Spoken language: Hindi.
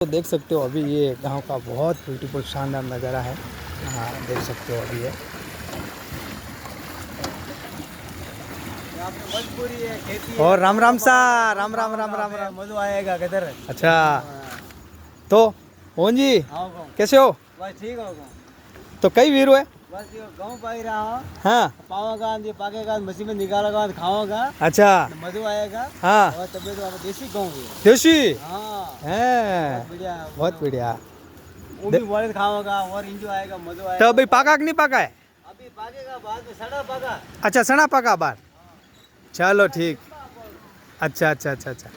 तो देख सकते हो अभी ये गांव का बहुत ब्यूटीफुल शानदार नज़ारा है। हाँ देख सकते हो अभी ये मजबूरी है, खेती है। और राम राम सा राम राम राम राम राम। मधु आएगा किधर? अच्छा तो मोहन जी हाँ गाँव कैसे हो? बस ठीक हो गाँव तो कई वीर हुए? बस ये गाँव पाई रहा हूँ। हाँ पावागा ये पाकेगा मशीन में निकालेगा खाओगा अच्छा मधु आएगा। हाँ और तब तो देसी गाँव है। देसी हाँ है बढ़िया बहुत बढ़िया। वो भी वाले खाओगा और इंजो आएगा मधु आएगा। तो अभी पाका कि नहीं पाका है? अभी पाकेगा बाद में सड़ा पाका। अच्छा सना पाका बार चलो ठीक अच्छा अच्छा अच्छा अच्छा।